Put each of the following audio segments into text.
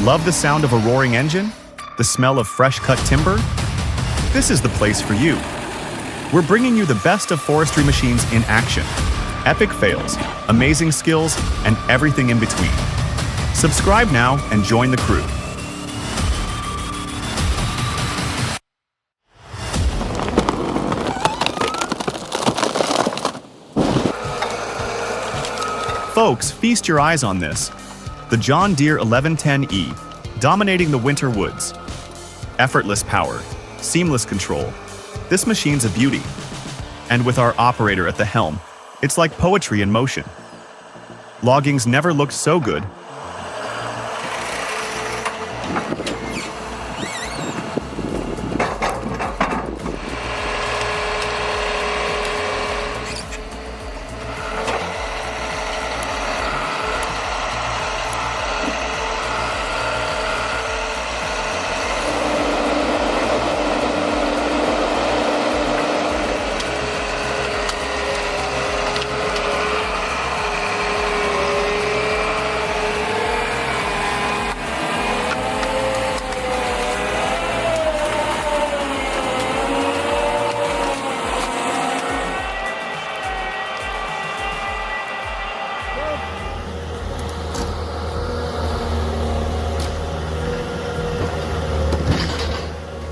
Love the sound of a roaring engine? The smell of fresh-cut timber? This is the place for you. We're bringing you the best of forestry machines in action. Epic fails, amazing skills, and everything in between. Subscribe now and join the crew. Folks, feast your eyes on this. The John Deere 1110E, dominating the winter woods. Effortless power, seamless control. This machine's a beauty. And with our operator at the helm, it's like poetry in motion. Logging's never looked so good.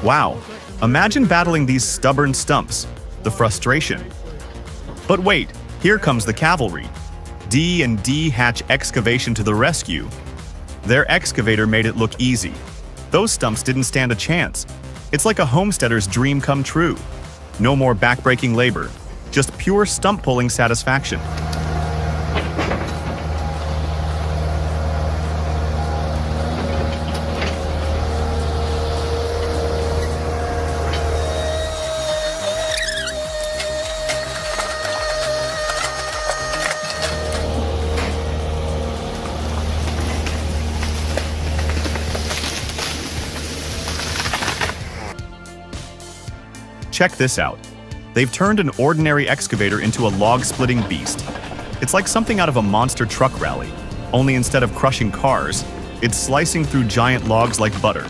Wow, imagine battling these stubborn stumps, the frustration. But wait, here comes the cavalry. D&D Hatch Excavation to the rescue. Their excavator made it look easy. Those stumps didn't stand a chance. It's like a homesteader's dream come true. No more backbreaking labor, just pure stump pulling satisfaction. Check this out. They've turned an ordinary excavator into a log-splitting beast. It's like something out of a monster truck rally, only instead of crushing cars, it's slicing through giant logs like butter.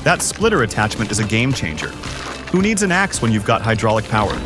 That splitter attachment is a game changer. Who needs an axe when you've got hydraulic power?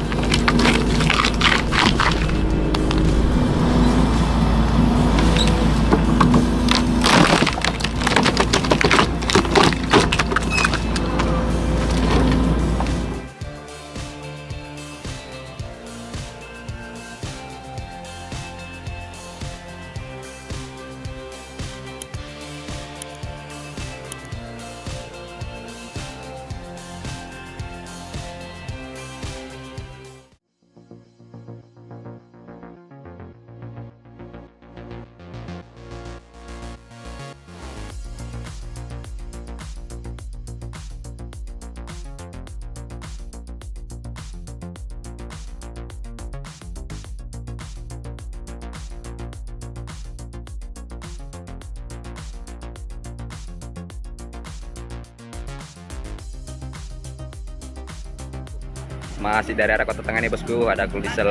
Masih dari arah kota tengah nih bosku, ada cool diesel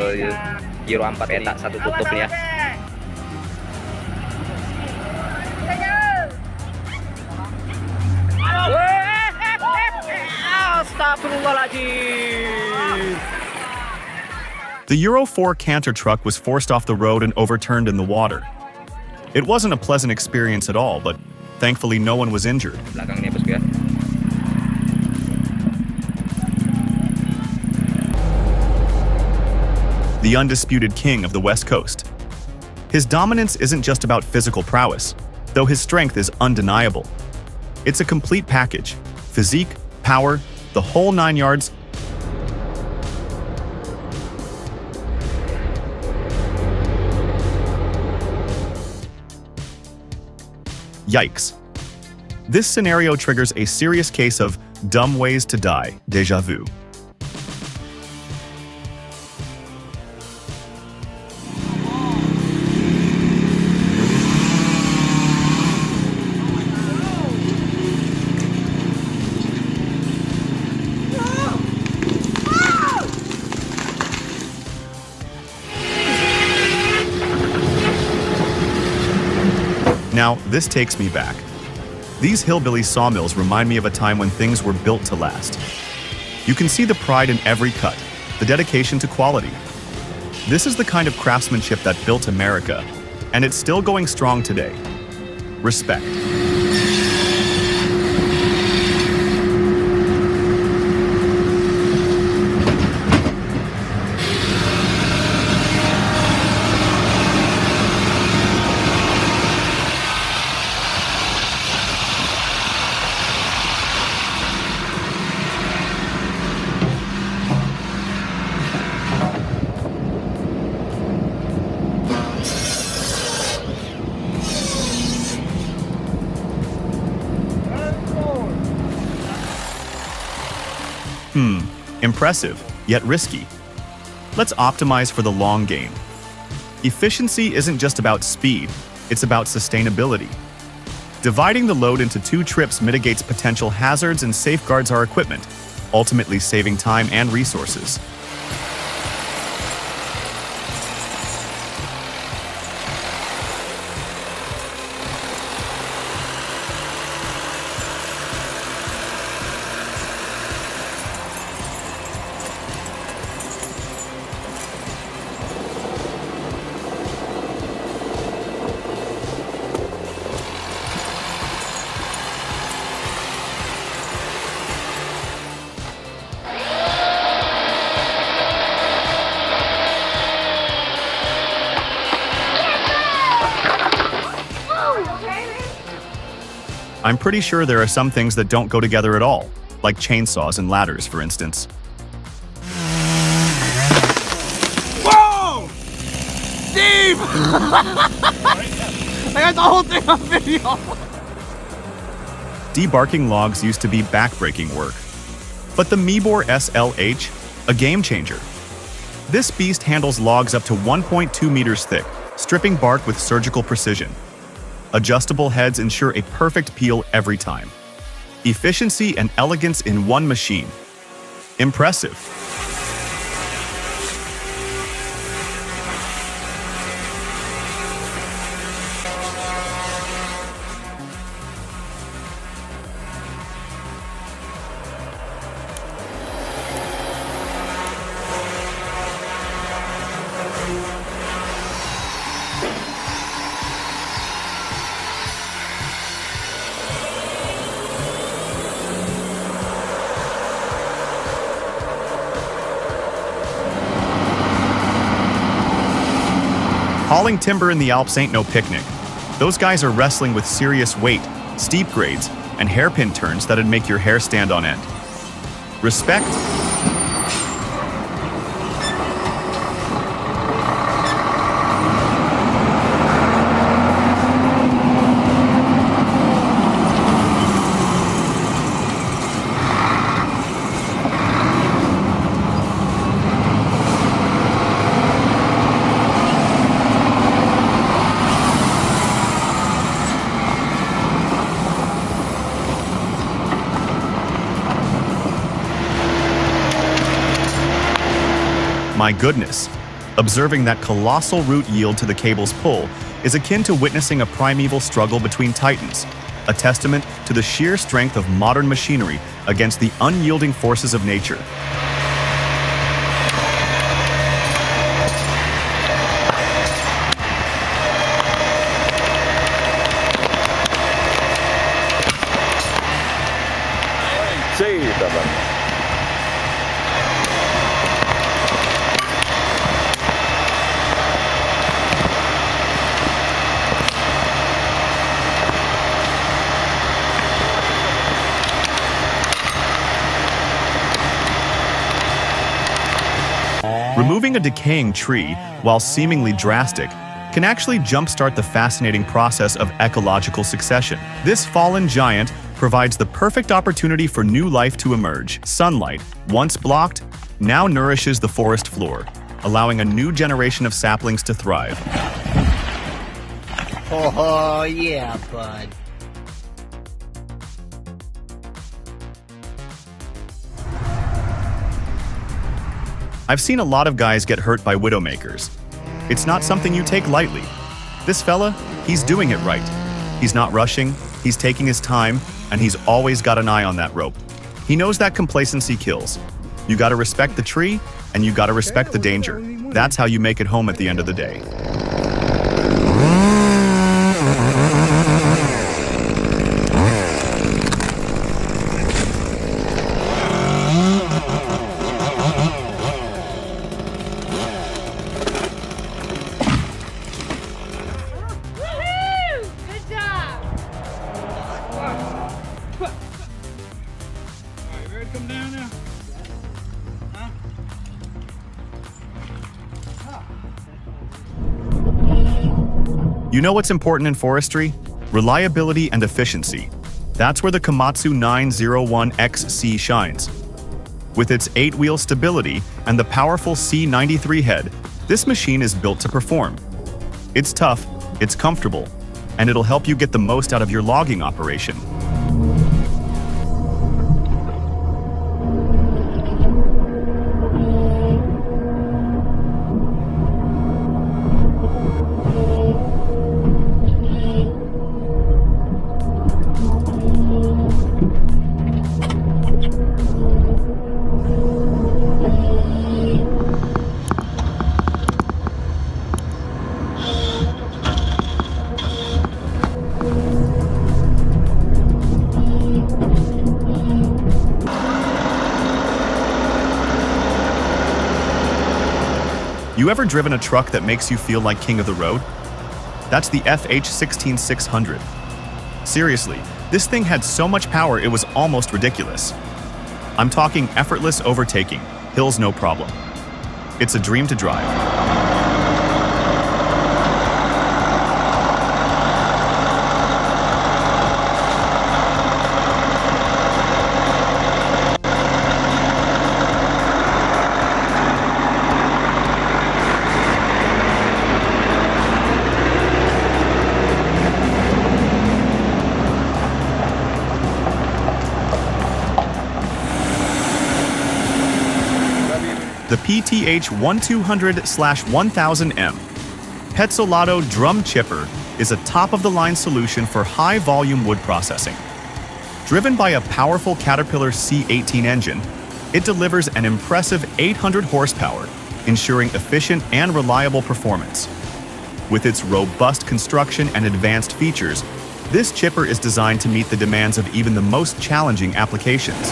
Euro 4 peta satu tutup nih ya. Astagfirullahaladzim. The Euro 4 canter truck was forced off the road and overturned in the water. It wasn't a pleasant experience at all, but thankfully no one was injured. Belakang nih bosku ya. The undisputed king of the West Coast. His dominance isn't just about physical prowess, though his strength is undeniable. It's a complete package: physique, power, the whole 9 yards. Yikes. This scenario triggers a serious case of dumb ways to die, déjà vu. Now, this takes me back. These hillbilly sawmills remind me of a time when things were built to last. You can see the pride in every cut, the dedication to quality. This is the kind of craftsmanship that built America, and it's still going strong today. Respect. Impressive, yet risky. Let's optimize for the long game. Efficiency isn't just about speed, it's about sustainability. Dividing the load into 2 trips mitigates potential hazards and safeguards our equipment, ultimately saving time and resources. I'm pretty sure there are some things that don't go together at all, like chainsaws and ladders, for instance. Whoa! Steve! I got the whole thing on video. Debarking logs used to be backbreaking work. But the Meebor SLH, a game changer. This beast handles logs up to 1.2 meters thick, stripping bark with surgical precision. Adjustable heads ensure a perfect peel every time. Efficiency and elegance in one machine. Impressive. Hauling timber in the Alps ain't no picnic. Those guys are wrestling with serious weight, steep grades, and hairpin turns that'd make your hair stand on end. Respect. My goodness, observing that colossal root yield to the cable's pull is akin to witnessing a primeval struggle between titans, a testament to the sheer strength of modern machinery against the unyielding forces of nature. Removing a decaying tree, while seemingly drastic, can actually jumpstart the fascinating process of ecological succession. This fallen giant provides the perfect opportunity for new life to emerge. Sunlight, once blocked, now nourishes the forest floor, allowing a new generation of saplings to thrive. Oh, yeah, bud. I've seen a lot of guys get hurt by widowmakers. It's not something you take lightly. This fella, he's doing it right. He's not rushing, He's taking his time, and he's always got an eye on that rope. He knows that complacency kills. You gotta respect the tree, and you gotta respect the danger. That's how you make it home at the end of the day. Good job! Alright, ready to come down now? Huh? You know what's important in forestry? Reliability and efficiency. That's where the Komatsu 901XC shines. With its 8-wheel stability and the powerful C93 head, this machine is built to perform. It's tough, it's comfortable, and it'll help you get the most out of your logging operation. You ever driven a truck that makes you feel like king of the road? That's the FH16600. Seriously, this thing had so much power it was almost ridiculous. I'm talking effortless overtaking, hills no problem. It's a dream to drive. The PTH1200/1000M Pezzolato Drum Chipper is a top-of-the-line solution for high-volume wood processing. Driven by a powerful Caterpillar C18 engine, it delivers an impressive 800 horsepower, ensuring efficient and reliable performance. With its robust construction and advanced features, this chipper is designed to meet the demands of even the most challenging applications.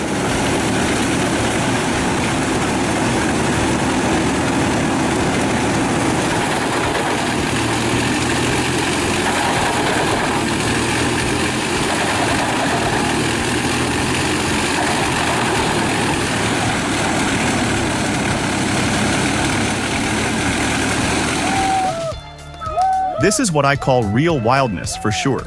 This is what I call real wildness for sure.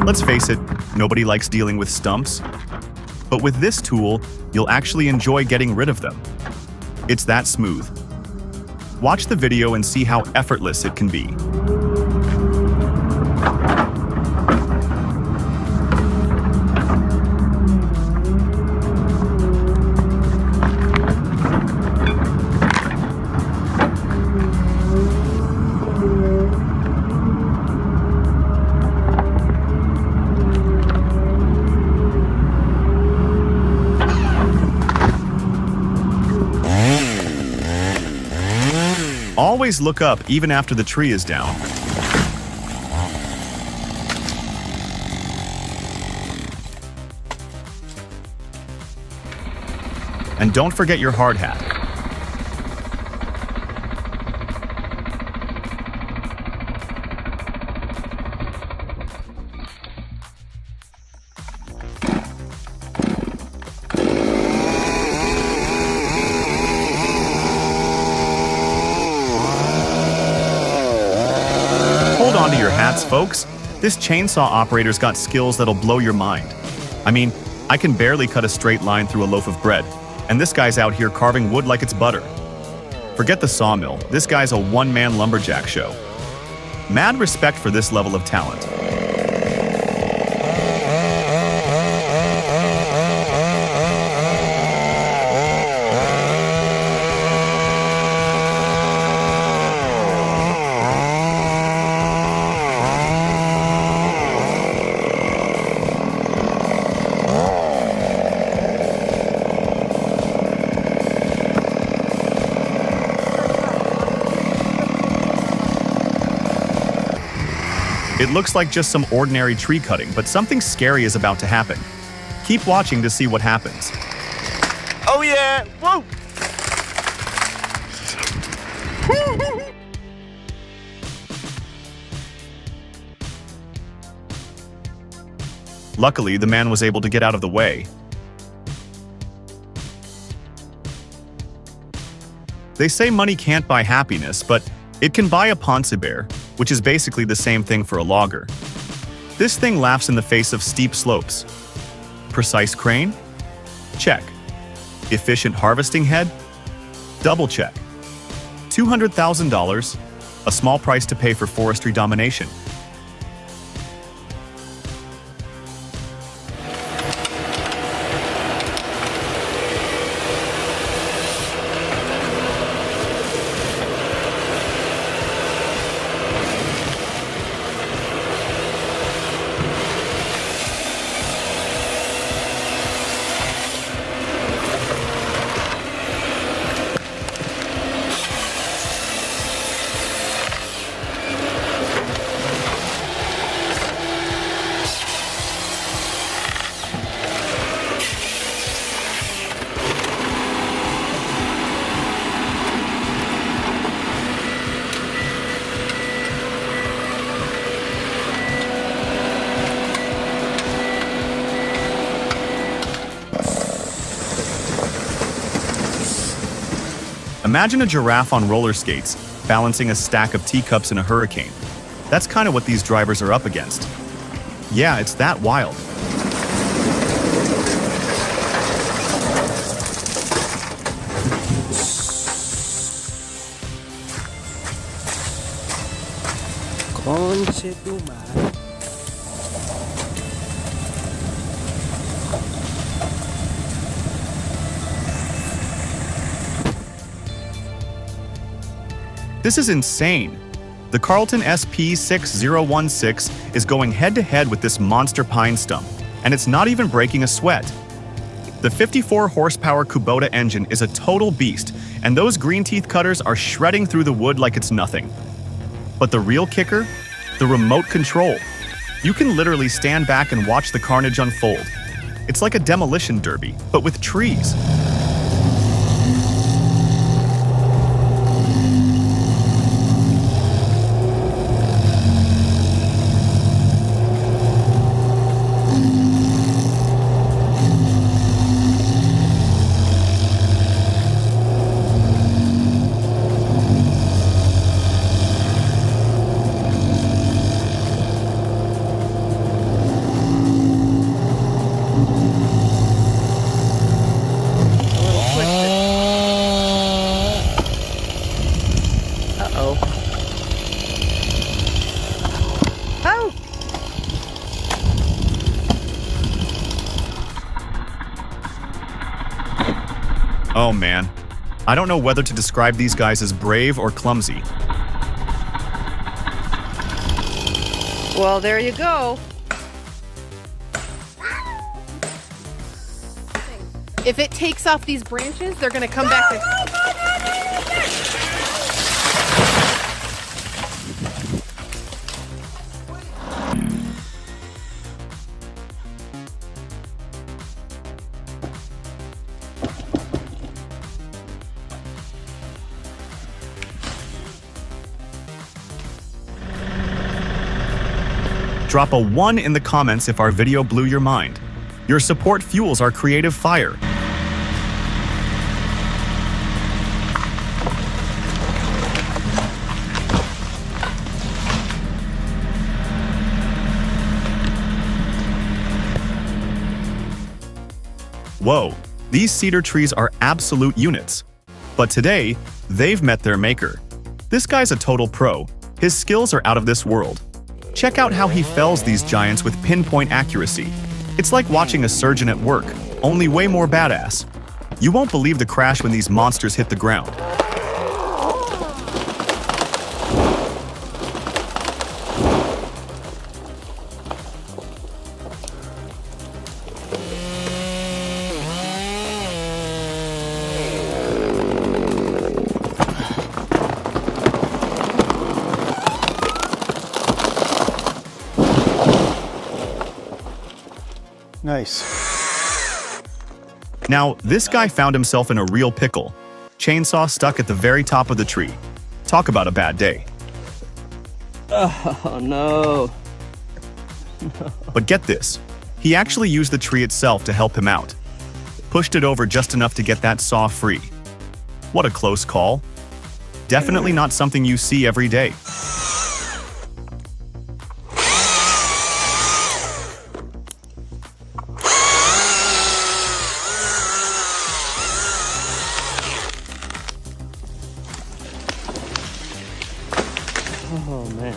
Let's face it, nobody likes dealing with stumps. But with this tool, you'll actually enjoy getting rid of them. It's that smooth. Watch the video and see how effortless it can be. Always look up even after the tree is down. And don't forget your hard hat. Hold on to your hats, folks. This chainsaw operator's got skills that'll blow your mind. I mean, I can barely cut a straight line through a loaf of bread, and this guy's out here carving wood like it's butter. Forget the sawmill, this guy's a one-man lumberjack show. Mad respect for this level of talent. It looks like just some ordinary tree cutting, but something scary is about to happen. Keep watching to see what happens. Oh yeah! Whoa! Luckily, the man was able to get out of the way. They say money can't buy happiness, but it can buy a ponce bear, which is basically the same thing for a logger. This thing laughs in the face of steep slopes. Precise crane? Check. Efficient harvesting head? Double check. $200,000, a small price to pay for forestry domination. Imagine a giraffe on roller skates, balancing a stack of teacups in a hurricane. That's kind of what these drivers are up against. Yeah, it's that wild. This is insane. The Carlton SP6016 is going head-to-head with this monster pine stump, and it's not even breaking a sweat. The 54-horsepower Kubota engine is a total beast, and those green teeth cutters are shredding through the wood like it's nothing. But the real kicker? The remote control. You can literally stand back and watch the carnage unfold. It's like a demolition derby, but with trees. Oh man, I don't know whether to describe these guys as brave or clumsy. Well, there you go. If it takes off these branches, they're going to come back to... Drop a 1 in the comments if our video blew your mind. Your support fuels our creative fire. Whoa, these cedar trees are absolute units. But today, they've met their maker. This guy's a total pro. His skills are out of this world. Check out how he fells these giants with pinpoint accuracy. It's like watching a surgeon at work, only way more badass. You won't believe the crash when these monsters hit the ground. Nice. Now, this guy found himself in a real pickle. Chainsaw stuck at the very top of the tree. Talk about a bad day. Oh no. But get this, he actually used the tree itself to help him out. Pushed it over just enough to get that saw free. What a close call. Definitely not something you see every day. Oh man.